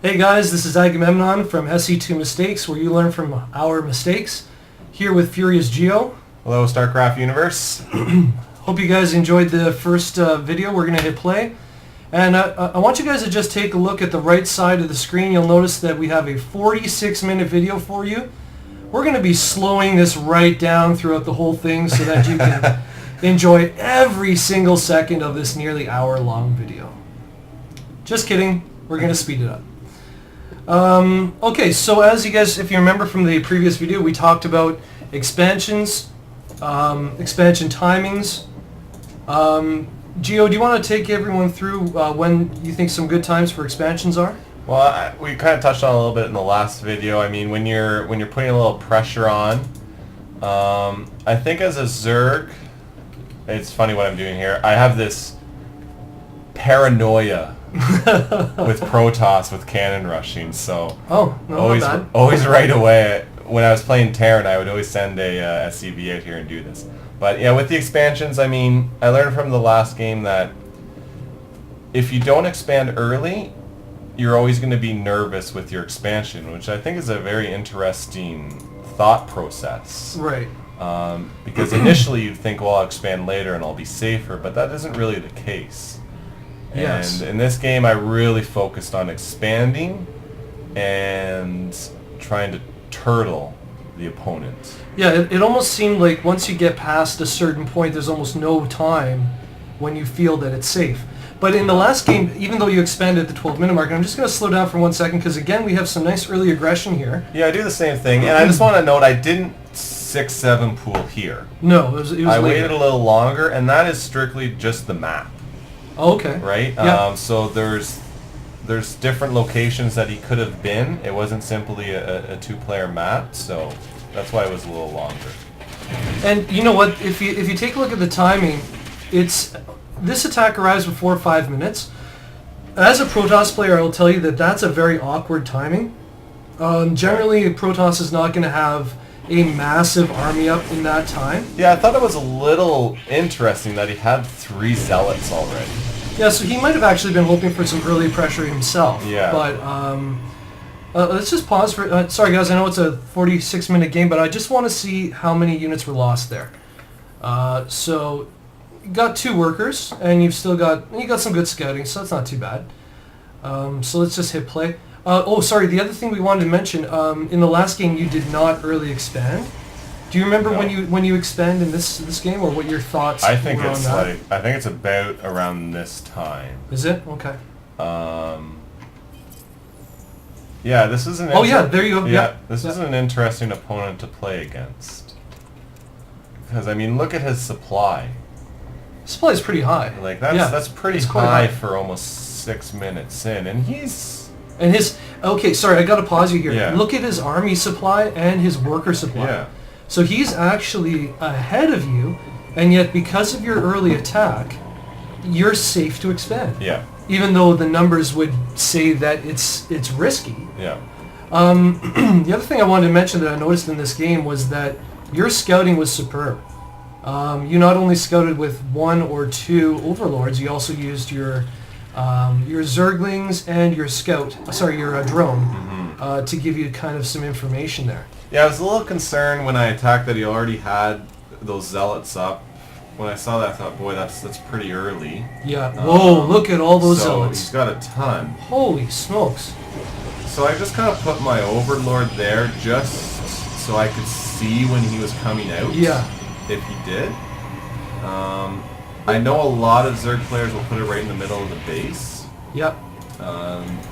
Hey guys, this is Agamemnon from SC2 Mistakes, where you learn from our mistakes. Here with FuriousGeo. Hello, Starcraft universe. Hope you guys enjoyed the first video. We're going to hit play. And I want you guys to just take a look at the right side of the screen. You'll notice that we have a 46-minute video for you. We're going to be slowing this right down throughout the whole thing so that you can enjoy every single second of this nearly hour-long video. Just kidding. We're going to speed it up. Okay, so as you guys, if you remember from the previous video, we talked about expansions, expansion timings. Gio, do you want to take everyone through when you think some good times for expansions are? Well, we kind of touched on it a little bit in the last video. I mean, when you're putting a little pressure on, I think as a ZERG, it's funny what I'm doing here. I have this paranoia with Protoss with cannon rushing, so always right away when I was playing Terran, I would always send a SCV out here and do this. But yeah, with the expansions, I mean, I learned from the last game that if you don't expand early, you're always going to be nervous with your expansion, which I think is a very interesting thought process. Right. Because initially you'd think, well, I'll expand later and I'll be safer, but that isn't really the case. Yes. And in this game, I really focused on expanding and trying to turtle the opponent. Yeah, it almost seemed like once you get past a certain point, there's almost no time when you feel that it's safe. But in the last game, even though you expanded at the 12-minute mark, and I'm just going to slow down for 1 second because, again, we have some nice early aggression here. Yeah, I do the same thing. And I just want to note, I didn't 6-7 pool here. No, it was I later. waited a little longer, and that is strictly just the map. Oh, okay. Right? Yeah. So there's different locations that he could have been. It wasn't simply a two-player map, so that's why it was a little longer. And you know what? If you take a look at the timing, this attack arrives before 5 minutes. As a Protoss player, I will tell you that that's a very awkward timing. Generally, Protoss is not going to have a massive army up in that time. Yeah, I thought it was a little interesting that he had 3 zealots already. Yeah, so he might have actually been hoping for some early pressure himself. Yeah. But let's just pause for... sorry, guys, I know it's a 46-minute game, but I just want to see how many units were lost there. So, you got 2 workers, and you got some good scouting, so that's not too bad. So let's just hit play. Oh, sorry, the other thing we wanted to mention, in the last game you did not early expand. Do you remember when you expand in this game, or what your thoughts I think were on that? I think it's about around this time. Is it? Okay. Yeah, this is an... Oh yeah, there you go. Yeah, this is an interesting opponent to play against. Because, I mean, look at his supply. Supply is pretty high. Like, that's pretty high for almost 6 minutes in, and he's... And his... Okay, sorry, I gotta pause you here. Yeah. Look at his army supply and his worker supply. Yeah. So he's actually ahead of you, and yet because of your early attack, you're safe to expand. Yeah. Even though the numbers would say that it's risky. Yeah. The other thing I wanted to mention that I noticed in this game was that your scouting was superb. You not only scouted with 1 or 2 overlords, you also used your Zerglings and your your drone to give you kind of some information there. Yeah, I was a little concerned when I attacked that he already had those zealots up. When I saw that, I thought, boy, that's pretty early. Yeah. Whoa, look at all those zealots. He's got a ton. Holy smokes. So I just kind of put my overlord there just so I could see when he was coming out. Yeah. If he did. I know a lot of ZERG players will put it right in the middle of the base. Yep.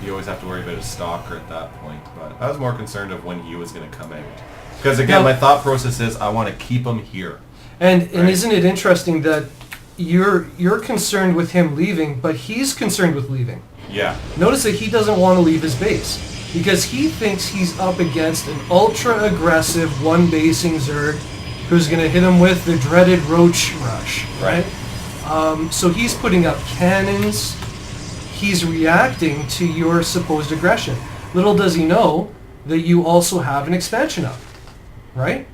You always have to worry about a stalker at that point, but I was more concerned of when he was going to come out. Because again, my thought process is I want to keep him here. And isn't it interesting that you're concerned with him leaving, but he's concerned with leaving? Yeah. Notice that he doesn't want to leave his base because he thinks he's up against an ultra-aggressive one-basing ZERG who's going to hit him with the dreaded Roach Rush, right? So he's putting up cannons. He's reacting to your supposed aggression. Little does he know that you also have an expansion up, right?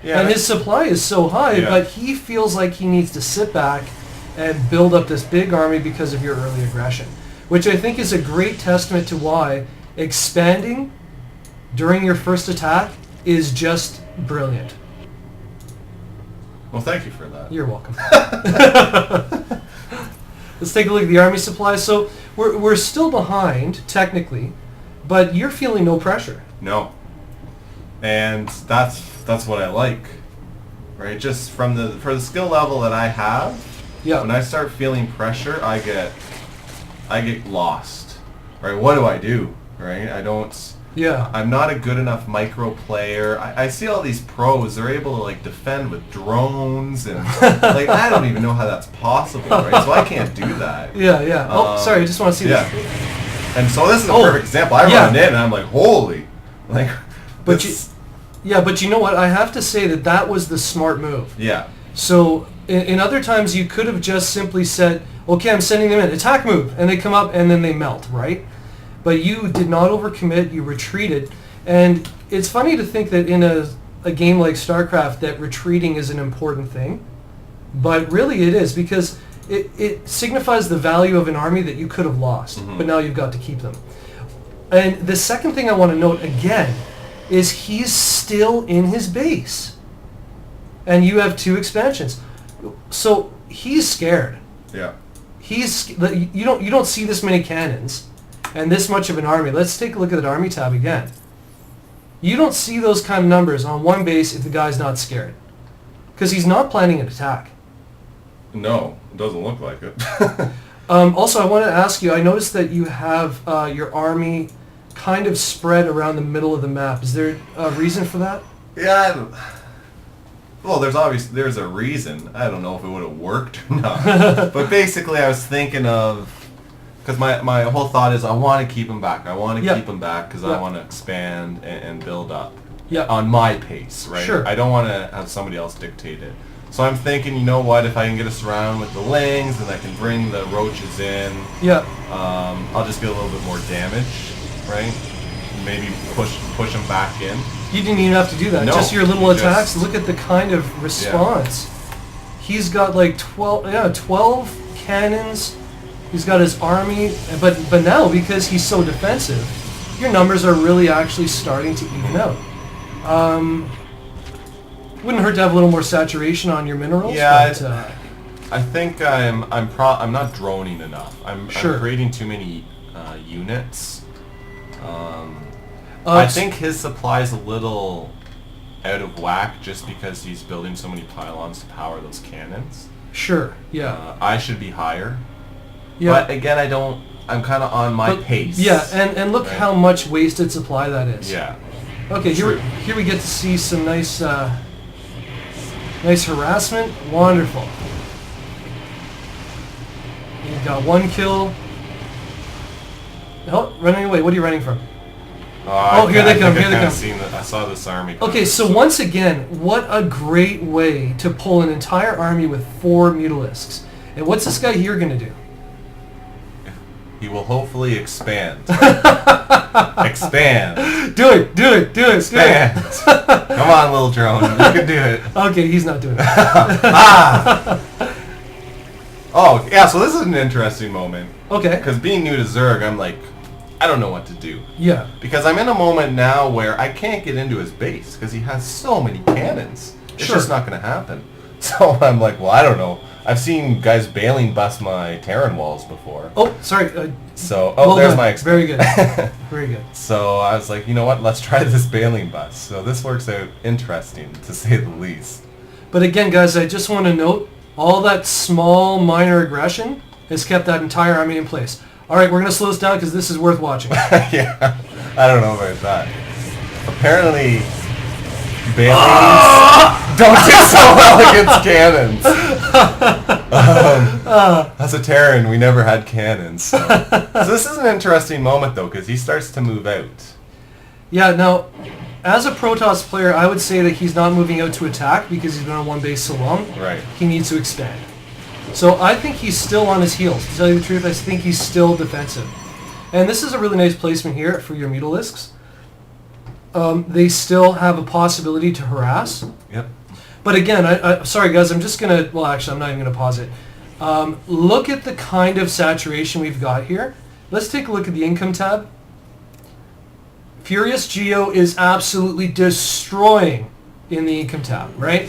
Yeah. And his supply is so high, but he feels like he needs to sit back and build up this big army because of your early aggression, which I think is a great testament to why expanding during your first attack is just brilliant. Well, thank you for that. You're welcome. Let's take a look at the army supplies. So we're still behind, technically, but you're feeling no pressure. No. And that's what I like. Right? Just for the skill level that I have, when I start feeling pressure, I get lost. Right? What do I do? Right? I'm not a good enough micro player. I see all these pros, they're able to like defend with drones and like I don't even know how that's possible, right? So I can't do that. Yeah. Sorry, I just want to see this. And so this is a perfect example. I run in and I'm like, holy. Like but you know what? I have to say that was the smart move. Yeah. So in other times you could have just simply said, okay, I'm sending them in, attack move, and they come up and then they melt, right? But you did not overcommit, you retreated. And it's funny to think that in a game like Starcraft that retreating is an important thing. But really it is, because it signifies the value of an army that you could have lost, but now you've got to keep them. And the second thing I want to note again is he's still in his base. And you have 2 expansions. So he's scared. Yeah. You don't see this many cannons and this much of an army. Let's take a look at that army tab again. You don't see those kind of numbers on one base if the guy's not scared. Because he's not planning an attack. No, it doesn't look like it. Also, I want to ask you, I noticed that you have your army kind of spread around the middle of the map. Is there a reason for that? Yeah, well, there's a reason. I don't know if it would have worked or not. But basically, I was thinking of, because my whole thought is I want to keep them back. I want to keep them back because I want to expand and build up on my pace, right? Sure. I don't want to have somebody else dictate it. So I'm thinking, you know what, if I can get us around with the lings and I can bring the roaches in, I'll just get a little bit more damage, right? Maybe push them back in. You didn't even have to do that. No, just your little attacks. Look at the kind of response. He's got like 12 cannons. He's got his army, but now because he's so defensive, your numbers are really actually starting to even out. Wouldn't hurt to have a little more saturation on your minerals. Yeah, but, I think I'm not droning enough. I'm creating too many units. I think his supply is a little out of whack just because he's building so many pylons to power those cannons. Sure. Yeah. I should be higher. Yeah. But again, I'm kind of on my pace. Yeah, and look how much wasted supply that is. Yeah. Okay, here we get to see some nice nice harassment. Wonderful. You've got 1 kill. Oh, running away. What are you running from? Here they come. I saw this army. Okay, so once again, what a great way to pull an entire army with 4 mutalisks. And what's this guy here going to do? He will hopefully expand. Expand. Do it. Expand. Come on, little drone. You can do it. Okay, he's not doing it. Oh, yeah, so this is an interesting moment. Okay. Because being new to ZERG, I'm like, I don't know what to do. Yeah. Because I'm in a moment now where I can't get into his base because he has so many cannons. It's just not going to happen. So I'm like, well, I don't know. I've seen guys bailing bust my Terran walls before. Oh, sorry. There's my experience. Very good. Very good. So I was like, you know what? Let's try this bailing bust. So this works out interesting, to say the least. But again, guys, I just want to note, all that small, minor aggression has kept that entire army in place. All right, we're going to slow this down because this is worth watching. Yeah, I don't know about that. Apparently, bailings don't do so well against cannons. As a Terran, we never had cannons. So this is an interesting moment, though, because he starts to move out. Yeah, now, as a Protoss player, I would say that he's not moving out to attack because he's been on one base so long. Right. He needs to expand. So I think he's still on his heels. To tell you the truth, I think he's still defensive. And this is a really nice placement here for your Mutalisks. They still have a possibility to harass. Yep. But again, sorry guys, I'm just going to, well actually I'm not even going to pause it. Look at the kind of saturation we've got here. Let's take a look at the income tab. FuriousGeo is absolutely destroying in the income tab, right?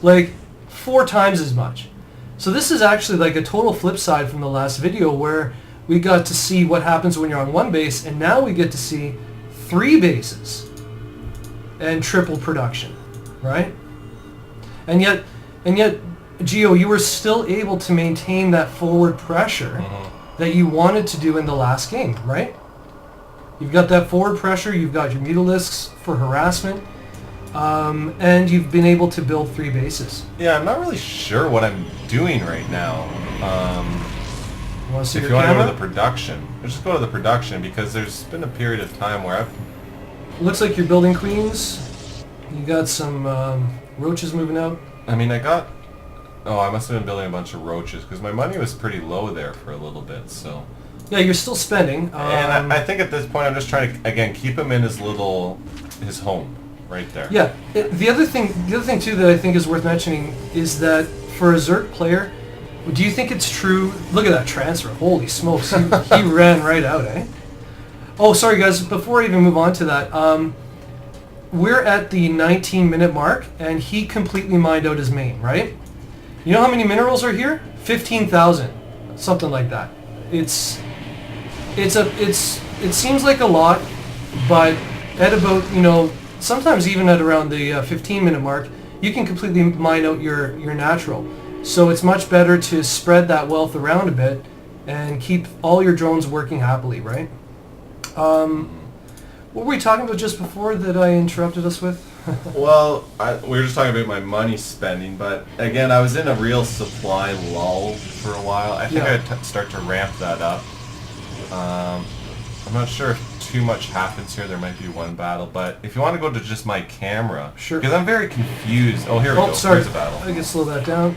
Like 4 times as much. So this is actually like a total flip side from the last video where we got to see what happens when you're on 1 base, and now we get to see 3 bases and triple production, right? And yet, Geo, you were still able to maintain that forward pressure that you wanted to do in the last game, right? You've got that forward pressure, you've got your mutalisks for harassment, and you've been able to build 3 bases. Yeah, I'm not really sure what I'm doing right now. You want to see if your you camera? want to go to the production, let's just go to the production because there's been a period of time where I've... Looks like you're building queens. You got some roaches moving out. I mean, I got... Oh, I must have been building a bunch of roaches because my money was pretty low there for a little bit, so... Yeah, you're still spending. And I think at this point I'm just trying to, again, keep him in his home, right there. Yeah. The other thing too that I think is worth mentioning is that for a ZERG player, do you think it's true? Look at that transfer. Holy smokes. He ran right out, eh? Oh, sorry guys. Before I even move on to that, we're at the 19-minute mark, and he completely mined out his main, right? You know how many minerals are here? 15,000. Something like that. It seems like a lot, but at about, you know, sometimes even at around the 15-minute mark, you can completely mine out your natural. So it's much better to spread that wealth around a bit and keep all your drones working happily, right? What were we talking about just before that I interrupted us with? Well, we were just talking about my money spending, but again, I was in a real supply lull for a while. I think I'd start to ramp that up. I'm not sure if too much happens here. There might be one battle, but if you want to go to just my camera, sure. Because I'm very confused. Oh, here we go. Sorry. Here's a battle. I can slow that down.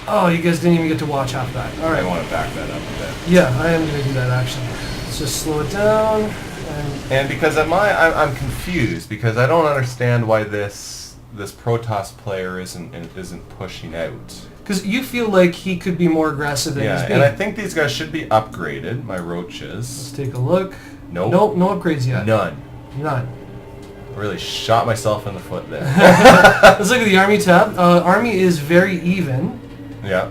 Oh, you guys didn't even get to watch half that. All right. I want to back that up a bit. Yeah, I am going to do that actually. Let's just slow it down. And because I'm confused because I don't understand why this Protoss player isn't pushing out. Because you feel like he could be more aggressive than he's being. And I think these guys should be upgraded, my roaches. Let's take a look. Nope. Nope, no upgrades yet. None. None. I really shot myself in the foot there. Let's look at the army tab. Army is very even. Yeah.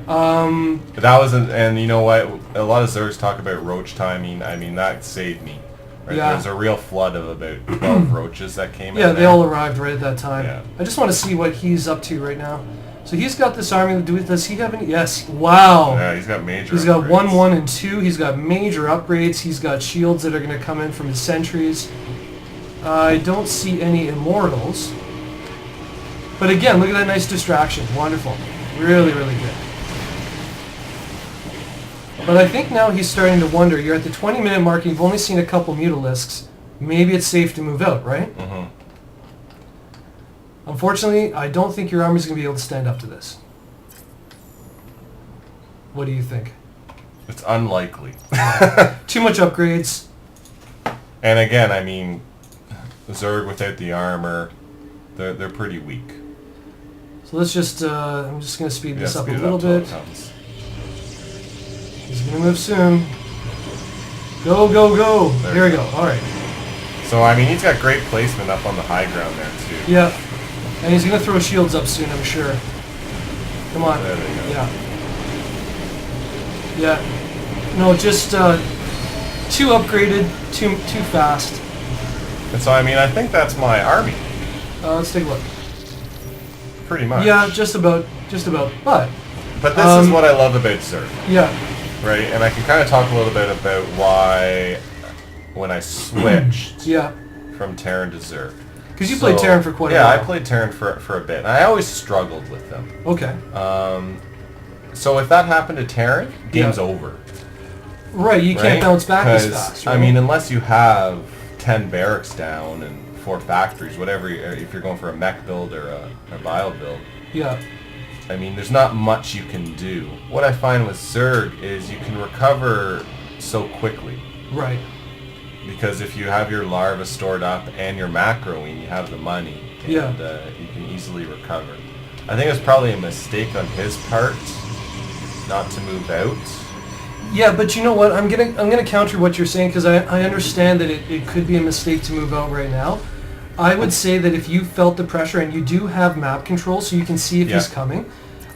That was, and you know what? A lot of ZERGs talk about roach timing. I mean, that saved me. Right? Yeah. There was a real flood of about 12 roaches that came in. Yeah, they all arrived right at that time. Yeah. I just want to see what he's up to right now. So he's got this army. Does he have any? Yes. Wow. Yeah, he's got major He's upgrades. got 1, 1, and 2. He's got major upgrades. He's got shields that are going to come in from his sentries. I don't see any immortals. But again, look at that nice distraction. Wonderful. Really, really good. But I think now he's starting to wonder. You're at the 20-minute mark. You've only seen a couple mutalisks. Maybe it's safe to move out, right? Mm-hmm. Unfortunately, I don't think your army's going to be able to stand up to this. What do you think? It's unlikely. Too much upgrades. And again, I mean, ZERG without the armor, they're pretty weak. So let's just, I'm just going to speed this up a speed it little till bit. it comes. He's going to move soon. Go, go, go. There we go. All right. So, I mean, he's got great placement up on the high ground there, too. Yeah. And he's going to throw shields up soon, I'm sure. Come on. There they go. Yeah. Yeah. No, just too upgraded, too fast. And so, I mean, I think that's my army. Let's take a look. Pretty much. Yeah, just about. But this is what I love about ZERG. Yeah. Right? And I can kind of talk a little bit about why, when I switched from Terran to ZERG. Because you played Terran for quite a while. Yeah, I played Terran for a bit. And I always struggled with them. Okay. So if that happened to Terran, game's over. Right, you can't bounce back as fast. Right? I mean, unless you have 10 barracks down and 4 factories, whatever, if you're going for a mech build or a bio build. Yeah. I mean, there's not much you can do. What I find with ZERG is you can recover so quickly. Right. Because if you have your larva stored up and you're macroing, you have the money. And you can easily recover. I think it's probably a mistake on his part not to move out. Yeah, but you know what? I'm gonna counter what you're saying because I understand that it could be a mistake to move out right now. I would say that if you felt the pressure and you do have map control so you can see if he's coming,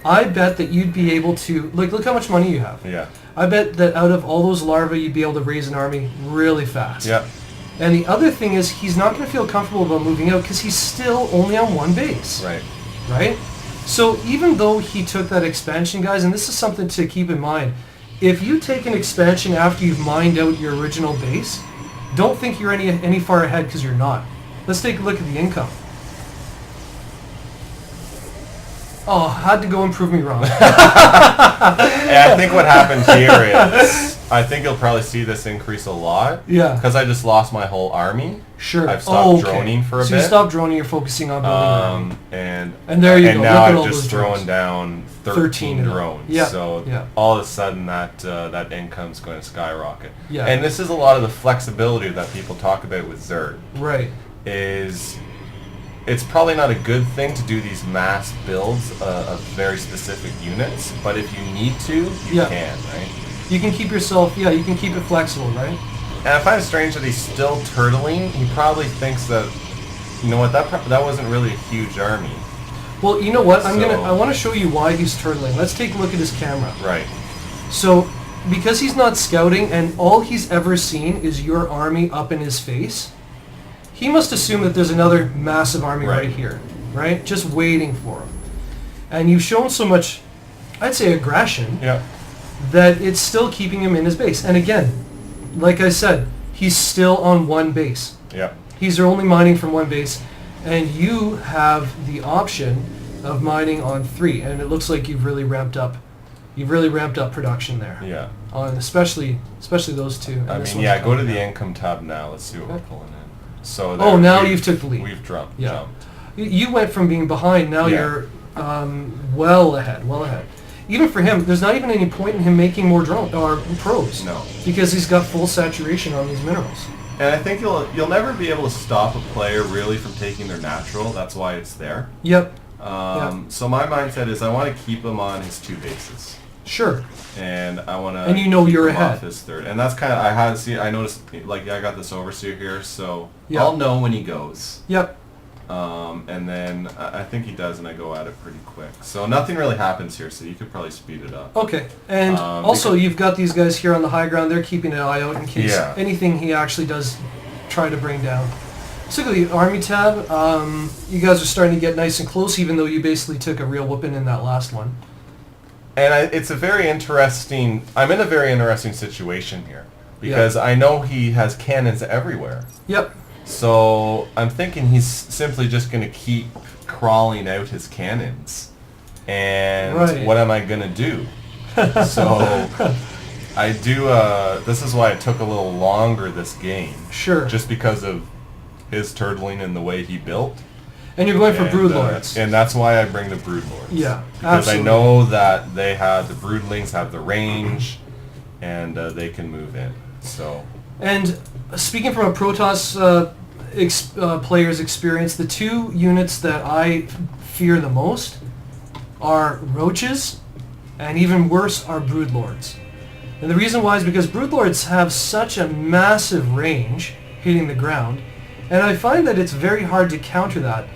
I bet that you'd be able to, like, look how much money you have. Yeah. I bet that out of all those larvae, you'd be able to raise an army really fast. Yeah. And the other thing is he's not going to feel comfortable about moving out because he's still only on one base. Right. Right? So even though he took that expansion, guys, and this is something to keep in mind, if you take an expansion after you've mined out your original base, don't think you're any far ahead because you're not. Let's take a look at the income. Oh, had to go and prove me wrong. And I think what happened here is, I think you'll probably see this increase a lot. Yeah. Because I just lost my whole army. Sure. I've stopped droning for a bit. So you stopped droning, you're focusing on building and there you and go. now Look at all I've just those drones. thrown down 13 drones. Yeah. So all of a sudden that income's going to skyrocket. Yeah. And this is a lot of the flexibility that people talk about with ZERG. Right. It's probably not a good thing to do these mass builds of very specific units, but if you need to, you can, right? You can keep yourself, you can keep it flexible, right? And I find it strange that he's still turtling. He probably thinks that, you know what, that wasn't really a huge army. Well, you know what, I want to show you why he's turtling. Let's take a look at his camera. Right. So, because he's not scouting and all he's ever seen is your army up in his face, he must assume that there's another massive army right here, right? Just waiting for him. And you've shown so much, I'd say, aggression that it's still keeping him in his base. And again, like I said, he's still on one base. Yeah. He's only mining from one base, and you have the option of mining on 3. And it looks like you've really ramped up. You've really ramped up production there. Yeah. On especially those two. I mean, go to the income tab now. Let's see what we're pulling in. So now you've took the lead. We've jumped. You went from being behind, now you're well ahead. Even for him, there's not even any point in him making more drone or probes. No. Because he's got full saturation on these minerals. And I think you'll never be able to stop a player really from taking their natural. That's why it's there. Yep. So my mindset is I want to keep him on his 2 bases. Sure. And I want to. And you know you're ahead. Off his 3rd, and that's kind of I noticed I got this overseer here, so I'll know when he goes. Yep. And then I think he does, and I go at it pretty quick. So nothing really happens here, so you could probably speed it up. Okay. And also you've got these guys here on the high ground. They're keeping an eye out in case anything he actually does try to bring down. So look at the army tab. You guys are starting to get nice and close, even though you basically took a real whooping in that last one. And it's a very interesting. I'm in a very interesting situation here because I know he has cannons everywhere. Yep. So I'm thinking he's simply just going to keep crawling out his cannons. And what am I going to do? So I do. This is why it took a little longer this game. Sure. Just because of his turtling and the way he built. And you're going for broodlords. And that's why I bring the broodlords. Yeah, because I know that the broodlings have the range, and they can move in. So. And speaking from a Protoss player's experience, the 2 units that I fear the most are roaches, and even worse are broodlords. And the reason why is because broodlords have such a massive range hitting the ground, and I find that it's very hard to counter that.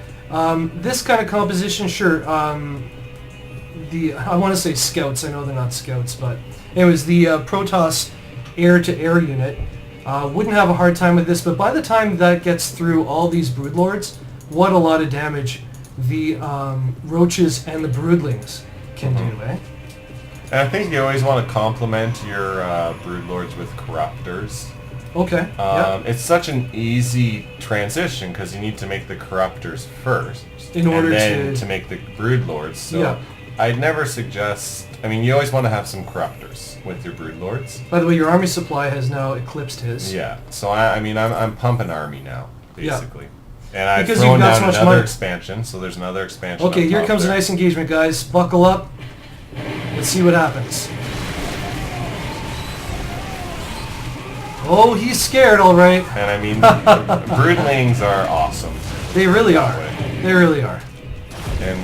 This kind of composition, sure, I want to say scouts, I know they're not scouts, but anyways, the Protoss air-to-air unit wouldn't have a hard time with this, but by the time that gets through all these broodlords, what a lot of damage the roaches and the broodlings can do, eh? And I think you always want to complement your broodlords with corruptors. Okay. It's such an easy transition because you need to make the corruptors first, in order to make the broodlords. So I'd never suggest. I mean, you always want to have some corruptors with your broodlords. By the way, your army supply has now eclipsed his. Yeah. So I'm pumping army now, basically. And I've because thrown you've got down so much another money. Expansion, so there's another expansion. Okay, here comes a nice engagement, guys. Buckle up. Let's see what happens. Oh, he's scared, all right. And I mean, broodlings are awesome. They really are. They really are. And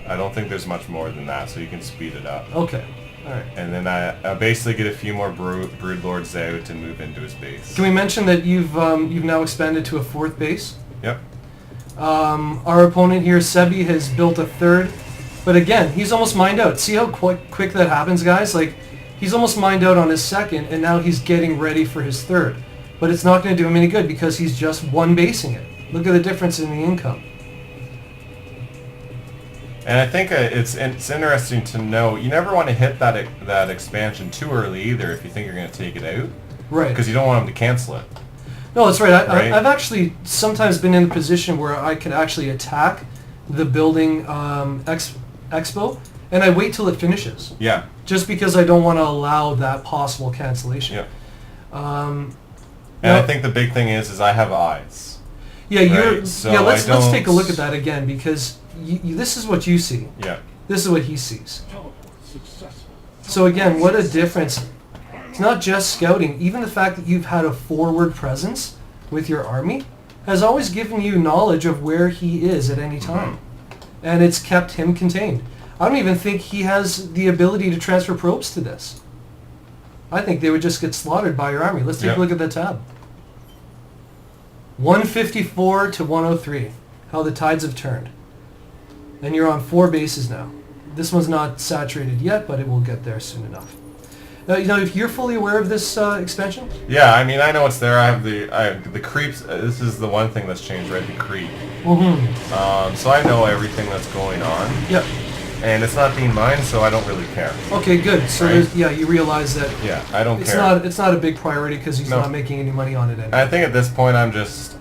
I don't think there's much more than that, so you can speed it up. Okay. Alright. And then I basically get a few more brood lords out and move into his base. Can we mention that you've now expanded to a 4th base? Yep. Our opponent here, Sebi, has built a 3rd. But again, he's almost mined out. See how quick that happens, guys? Like, he's almost mined out on his 2nd, and now he's getting ready for his 3rd. But it's not going to do him any good because he's just one basing it. Look at the difference in the income. And I think it's interesting to know, you never want to hit that expansion too early either if you think you're going to take it out. Right. Because you don't want him to cancel it. No, that's right. I've actually sometimes been in a position where I can actually attack the building Expo, and I wait till it finishes. Yeah. Just because I don't want to allow that possible cancellation. Yeah. And I think the big thing is I have eyes. Yeah, right? So let's take a look at that again because this is what you see. Yeah. This is what he sees. So again, what a difference. It's not just scouting. Even the fact that you've had a forward presence with your army has always given you knowledge of where he is at any time. Mm-hmm. And it's kept him contained. I don't even think he has the ability to transfer probes to this. I think they would just get slaughtered by your army. Let's take a look at the tab. 154 to 103. How the tides have turned. And you're on 4 bases now. This one's not saturated yet, but it will get there soon enough. If you're fully aware of this expansion? Yeah, I mean, I know it's there. I have the creeps. This is the one thing that's changed, right? The creep. Mm-hmm. So I know everything that's going on. Yep. And it's not being mined, so I don't really care. Okay, good. So right? you realize that. Yeah, I don't care. It's not a big priority because he's not making any money on it anymore. I think at this point I'm just.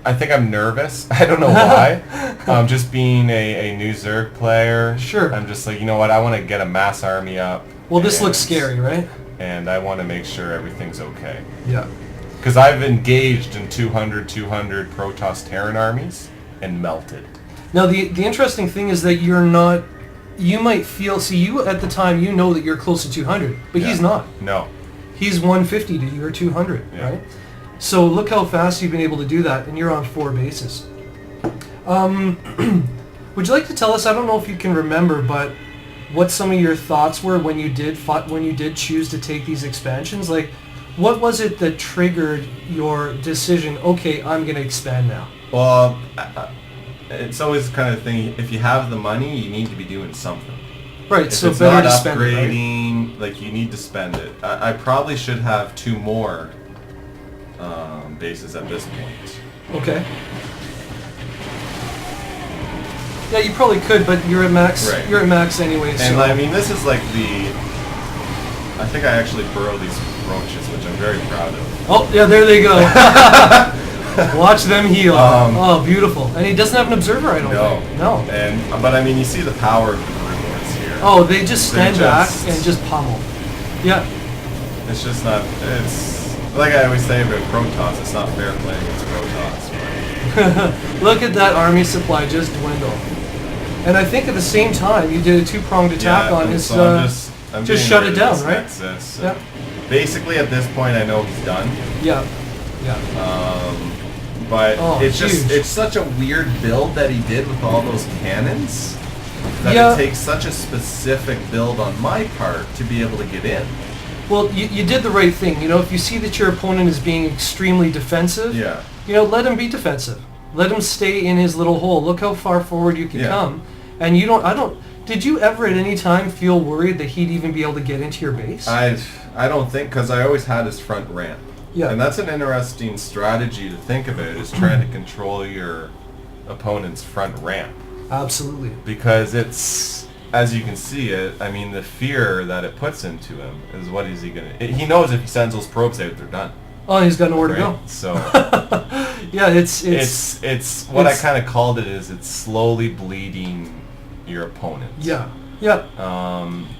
I think I'm nervous. I don't know why. Just being a new ZERG player. Sure. I'm just like, you know what? I want to get a mass army up. Well, this looks scary, right? And I want to make sure everything's okay. Yeah. Because I've engaged in 200 Protoss Terran armies and melted. Now, the interesting thing is that you're not... You might feel... See, you at the time, you know that you're close to 200, but he's not. No. He's 150 to your 200, right? So look how fast you've been able to do that, and you're on 4 bases. Would you like to tell us, I don't know if you can remember, but what some of your thoughts were when you did choose to take these expansions? Like, what was it that triggered your decision, okay, I'm going to expand now? Well, it's always the kind of thing, if you have the money, you need to be doing something. Right, if so it's better not to spend upgrading, it, right? like, you need to spend it. I probably should have 2 more bases at this point. Okay. Yeah, you probably could, but you're at max. Right. You're at max anyway. And so. I mean, this is like I think I actually burrowed these roaches, which I'm very proud of. Oh, yeah, there they go. Watch them heal. Oh, beautiful. And he doesn't have an observer, I don't think. No. But I mean, you see the power of the broodlords here. Oh, they just stand back and just pummel. Yeah. It's just not. It's like I always say about Protoss. It's not fair playing against Protoss. Look at that army supply just dwindle. And I think at the same time you did a 2-pronged attack on his. So I'm just shut it down, right? Nexus. Yeah. Basically, at this point, I know he's done. Yeah. Yeah. But it's such a weird build that he did with all those cannons. That it takes such a specific build on my part to be able to get in. Well, you did the right thing. You know, if you see that your opponent is being extremely defensive, let him be defensive. Let him stay in his little hole. Look how far forward you can come. And did you ever at any time feel worried that he'd even be able to get into your base? I don't think, because I always had his front ramp. Yeah. And that's an interesting strategy to think about, is trying to control your opponent's front ramp. Absolutely. Because it's, as you can see it, I mean, the fear that it puts into him is what is he going to... He knows if he sends those probes out, they're done. Oh, he's got nowhere to go. So... yeah, it's what I kind of called it is it's slowly bleeding your opponent. Yeah. Yeah.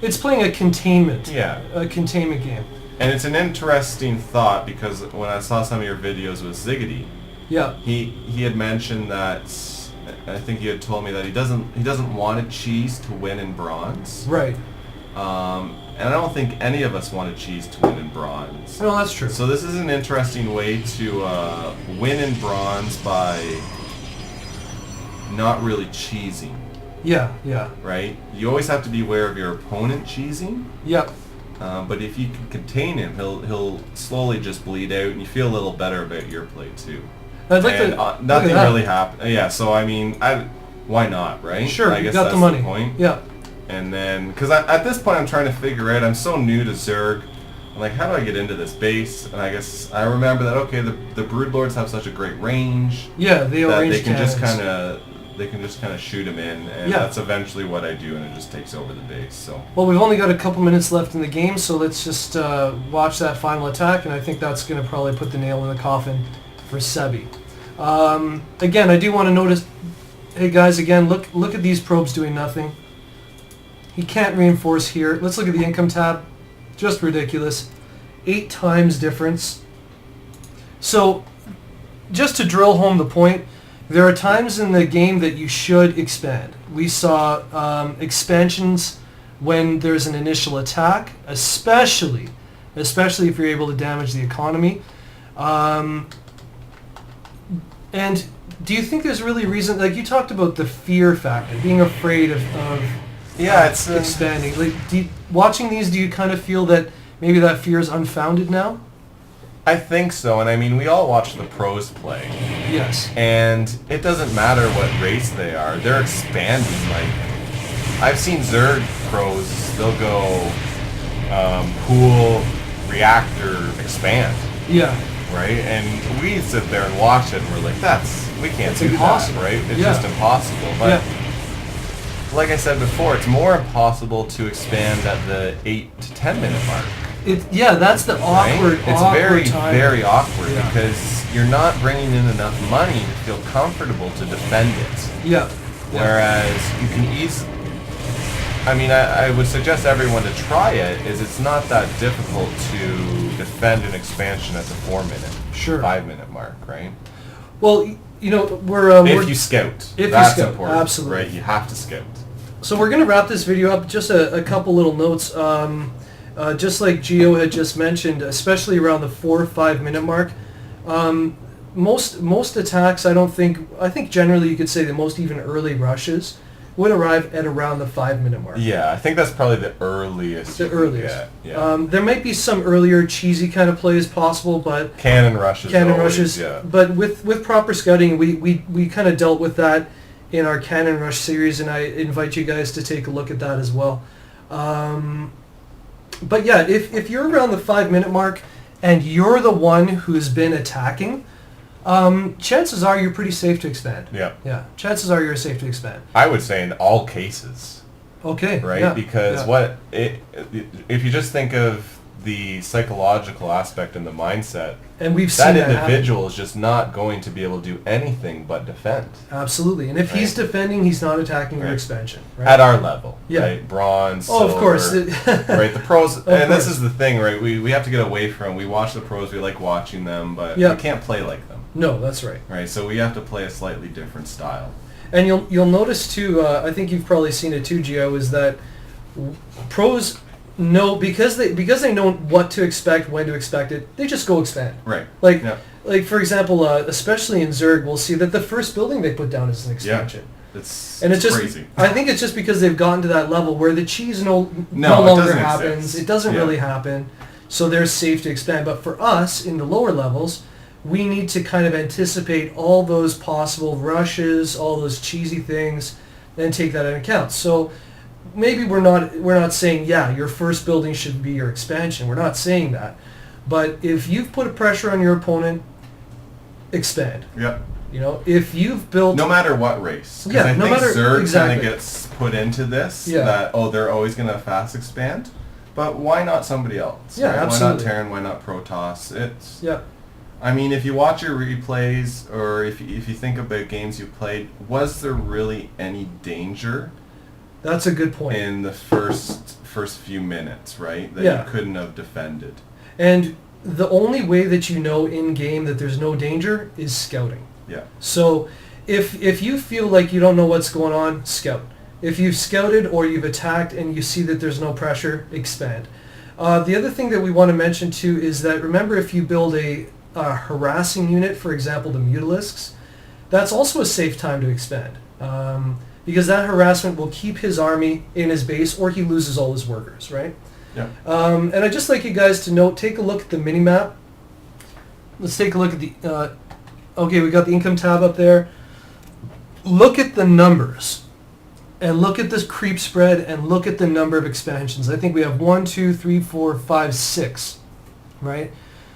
It's playing a containment. Yeah. A containment game. And it's an interesting thought because when I saw some of your videos with Ziggity, he had mentioned that, I think he had told me that he doesn't want to cheese to win in bronze. Right. And I don't think any of us want to cheese to win in bronze. No, that's true. So this is an interesting way to win in bronze by not really cheesing. Yeah, yeah. Right? You always have to be aware of your opponent cheesing. Yep. But if you can contain him, he'll slowly just bleed out, and you feel a little better about your play too. I'd like and to, nothing really happened. Yeah, so I mean, why not, right? Sure, I guess you got that's the money. point. Yeah. And then, because at this point I'm trying to figure out, I'm so new to ZERG, I'm like, how do I get into this base? And I guess I remember that, okay, the Broodlords have such a great range. Yeah, they can just kind of shoot them in, and that's eventually what I do, and it just takes over the base. So. Well, we've only got a couple minutes left in the game, so let's just watch that final attack, and I think that's going to probably put the nail in the coffin for Sebi. Again, I do want to notice, hey guys, again, look at these probes doing nothing. He can't reinforce here. Let's look at the income tab. Just ridiculous. 8 times difference. So, just to drill home the point, there are times in the game that you should expand. We saw expansions when there's an initial attack, especially if you're able to damage the economy. And do you think there's really reason, like you talked about the fear factor, being afraid of it's expanding. Like, watching these, do you kind of feel that maybe that fear is unfounded now? I think so, and I mean, we all watch the pros play. Yes. And it doesn't matter what race they are, they're expanding. Like, I've seen ZERG pros, they'll go pool, reactor, expand. Yeah. Right? And we sit there and watch it, and we're like, we can't do impossible. That, right? It's just impossible. But like I said before, it's more impossible to expand at the 8 to 10 minute mark. That's the awkward, right? It's very, time. very awkward because you're not bringing in enough money to feel comfortable to defend it. Yeah. Whereas you can easily... I mean, I would suggest everyone to try it, is it's not that difficult to defend an expansion at the 4 minute, 5 minute mark, right? Well, you know, we're... If you scout. If that's you scout, important, absolutely. Right, you have to scout. So we're going to wrap this video up. Just a couple little notes. Just like Geo had just mentioned, especially around the 4 or 5 minute mark, most attacks, I think generally you could say that most even early rushes would arrive at around the 5 minute mark. Yeah, I think that's probably the earliest. The earliest. Yeah. There might be some earlier cheesy kind of plays possible, but cannon rushes. Yeah. But with proper scouting, we kind of dealt with that in our cannon rush series, and I invite you guys to take a look at that as well. But yeah, if you're around the 5 minute mark and you're the one who's been attacking, chances are you're pretty safe to expand. Yeah. Yeah. Chances are you're safe to expand. I would say in all cases. Okay. Right? Yeah. Because if you just think of the psychological aspect and the mindset, and we've seen that individual is just not going to be able to do anything but defend. Absolutely. And if he's defending, he's not attacking your expansion. Right? At our level. Yeah. Right? Bronze, silver, of course. Right? The pros, this is the thing, right? We have to get away from, we watch the pros, we like watching them, but we can't play like them. No, that's right. Right? So we have to play a slightly different style. And you'll notice too, I think you've probably seen it too, Gio, is that pros know, because they know what to expect, when to expect it, they just go expand. Right. Like for example, especially in ZERG, we'll see that the first building they put down is an expansion. Yeah. It's just crazy. I think it's just because they've gotten to that level where the cheese no longer happens. It doesn't really happen. So they're safe to expand. But for us, in the lower levels, we need to kind of anticipate all those possible rushes, all those cheesy things, and take that into account. So maybe we're not saying, your first building should be your expansion. We're not saying that. But if you've put a pressure on your opponent, expand. Yep. You know, if you've built... No matter what race. Yeah, I no think matter... ZERG exactly. kind of gets put into this, that, they're always going to fast expand. But why not somebody else? Yeah, right? absolutely. Why not Terran? Why not Protoss? It's... Yeah. I mean, if you watch your replays, or if you think about games you played, was there really any danger? That's a good point. In the first few minutes, right? That you couldn't have defended. And the only way that you know in game that there's no danger is scouting. Yeah. So if you feel like you don't know what's going on, scout. If you've scouted or you've attacked and you see that there's no pressure, expand. The other thing that we want to mention too is that, remember, if you build a harassing unit, for example the Mutalisks, that's also a safe time to expand. because that harassment will keep his army in his base, or he loses all his workers, right? Yeah. And I'd just like you guys to note, take a look at the mini-map. Let's take a look at the... okay, we got the income tab up there. Look at the numbers. And look at this creep spread, and look at the number of expansions. I think we have 1, 2, 3, 4, 5, 6, right?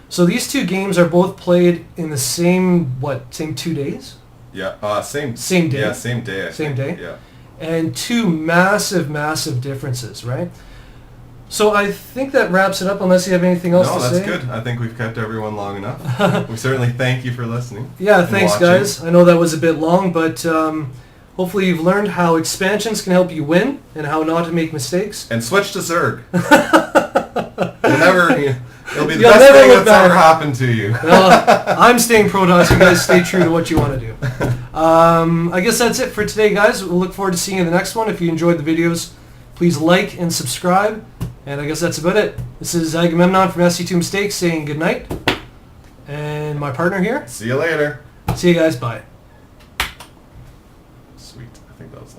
So these two games are both played in the same 2 days? Yeah, same day. Yeah, same day. Same day? Yeah. And two massive differences, right? So I think that wraps it up, unless you have anything else to say. No, that's good. I think we've kept everyone long enough. We certainly thank you for listening. Yeah, thanks guys. I know that was a bit long, but hopefully you've learned how expansions can help you win and how not to make mistakes. And switch to ZERG. It'll be the best thing that's ever happened to you. Well, I'm staying Protoss. You guys stay true to what you want to do. I guess that's it for today, guys. We'll look forward to seeing you in the next one. If you enjoyed the videos, please like and subscribe. And I guess that's about it. This is Agamemnon from SC2 Mistakes saying good night. And my partner here. See you later. See you guys. Bye. Sweet. I think that was